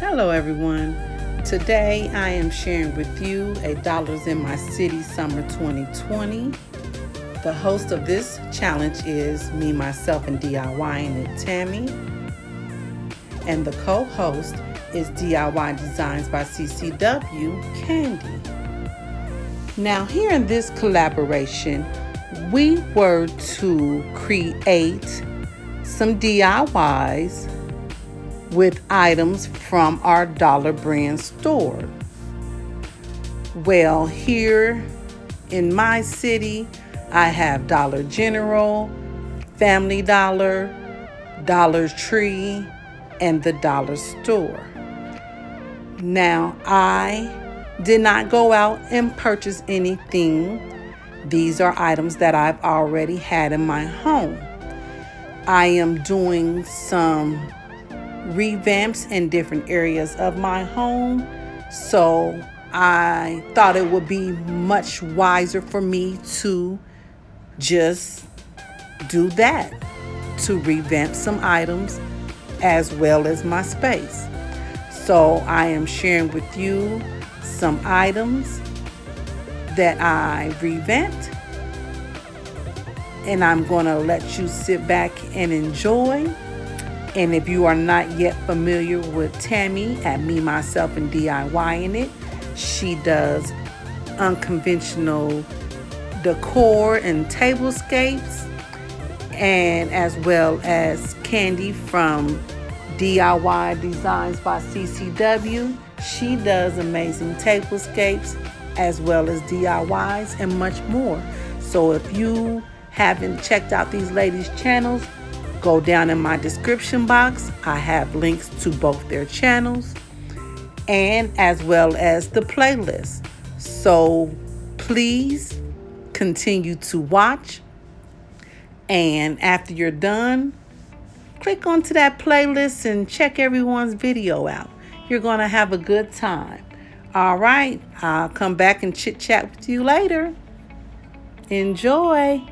Hello everyone. Today I am sharing with you a Dollars in My City Summer 2020. The host of this challenge is me, myself, and DIYing it, Tammy. And the co-host is DIY Designs by CCW, Candy. Now here in this collaboration, we were to create some DIYs with items from our Dollar Brand store. Well, here in my city, I have Dollar General, Family Dollar, Dollar Tree, and the Dollar Store. Now, I did not go out and purchase anything. These are items that I've already had in my home. I am doing some revamps in different areas of my home, so I thought it would be much wiser for me to just do that, to revamp some items as well as my space. So I am sharing with you some items that I revamped, and I'm going to let you sit back and enjoy. And if you are not yet familiar with Tammy at Me, Myself, and DIYing It, she does unconventional decor and tablescapes, and as well as Candy from DIY Designs by CCW. She does amazing tablescapes as well as DIYs and much more. So if you haven't checked out these ladies' channels, go down in my description box. I have links to both their channels and as well as the playlist. So please continue to watch. And after you're done, click onto that playlist and check everyone's video out. You're going to have a good time. All right, I'll come back and chit chat with you later. Enjoy.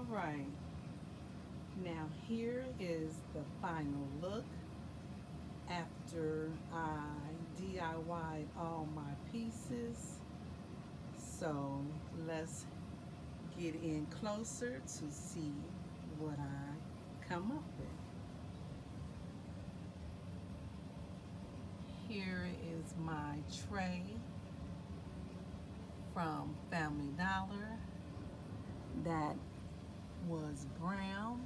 right, now here is the final look after I DIY'd all my pieces. So let's get in closer to see what I come up with. Here is my tray from Family Dollar that was brown,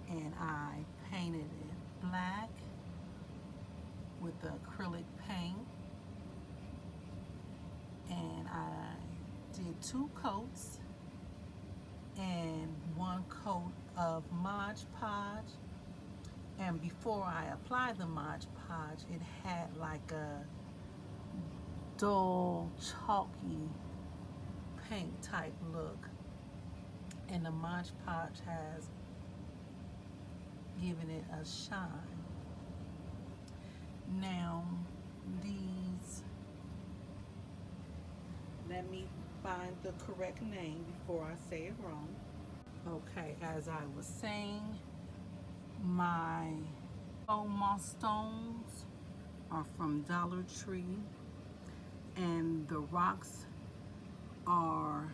and I painted it black with the acrylic paint, and I did 2 coats and 1 coat of Mod Podge. And before I applied the Mod Podge, it had like a dull, chalky paint type look, and the Mod Podge has given it a shine. Now these, let me find the correct name before I say it wrong. Okay, as I was saying, my moss stones are from Dollar Tree, and the rocks are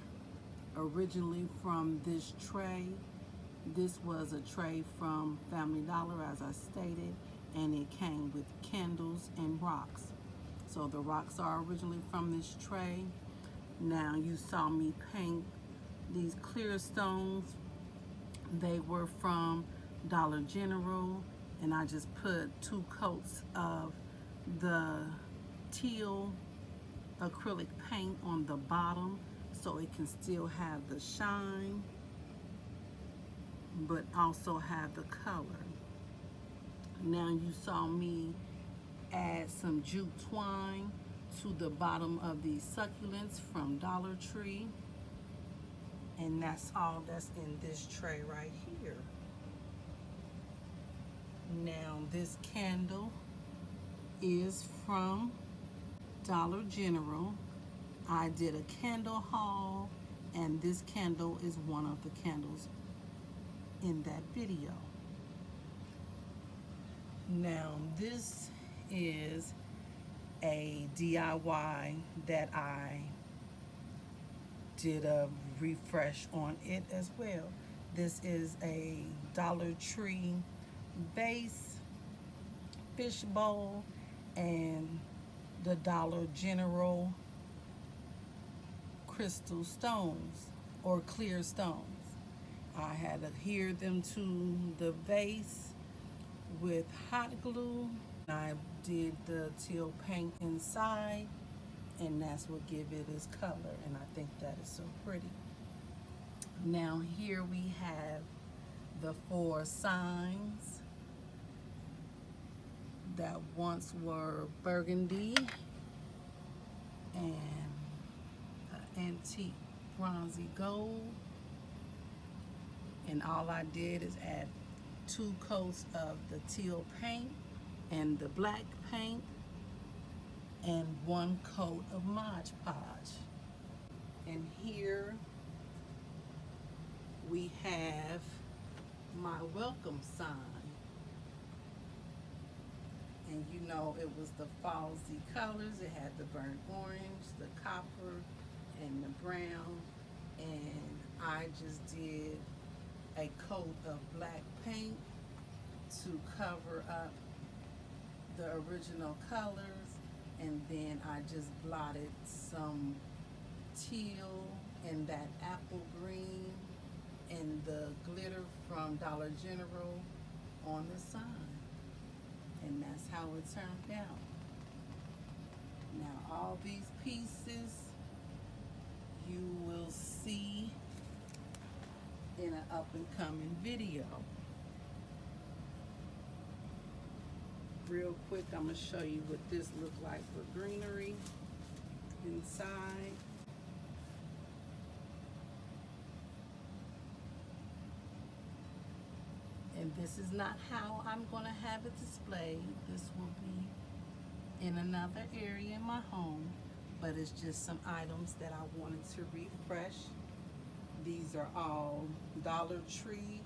originally from this tray. This was a tray from Family Dollar, as I stated, and it came with candles and rocks. So the rocks are originally from this tray. Now you saw me paint these clear stones. They were from Dollar General, and I just put 2 coats of the teal acrylic paint on the bottom so it can still have the shine but also have the color. Now you saw me add some jute twine to the bottom of these succulents from Dollar Tree, and that's all that's in this tray right here. Now this candle is from Dollar General. I did a candle haul, and this candle is one of the candles in that video. Now this is a DIY that I did a refresh on it as well. This is a Dollar Tree vase, fish bowl, and the Dollar General crystal stones or clear stones. I had to adhere them to the vase with hot glue. I did the teal paint inside, and that's what give it its color, and I think that is so pretty. Now here we have the 4 signs that once were burgundy and antique bronzy gold, and all I did is add 2 coats of the teal paint and the black paint and 1 coat of Mod Podge. And here we have my welcome sign. And you know, it was the fallsy colors. It had the burnt orange, the copper, and the brown. And I just did a coat of black paint to cover up the original colors, and then I just blotted some teal and that apple green and the glitter from Dollar General on the sign, and that's how it turned out. Now all these pieces you will see in an up and coming video. Real quick, I'm going to show you what this looked like for greenery inside. And this is not how I'm going to have it displayed. This will be in another area in my home, but it's just some items that I wanted to refresh These are all Dollar Tree,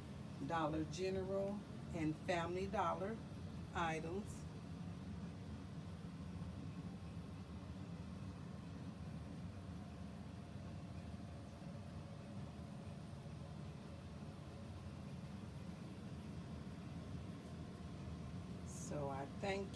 Dollar General, and Family Dollar items. So I thank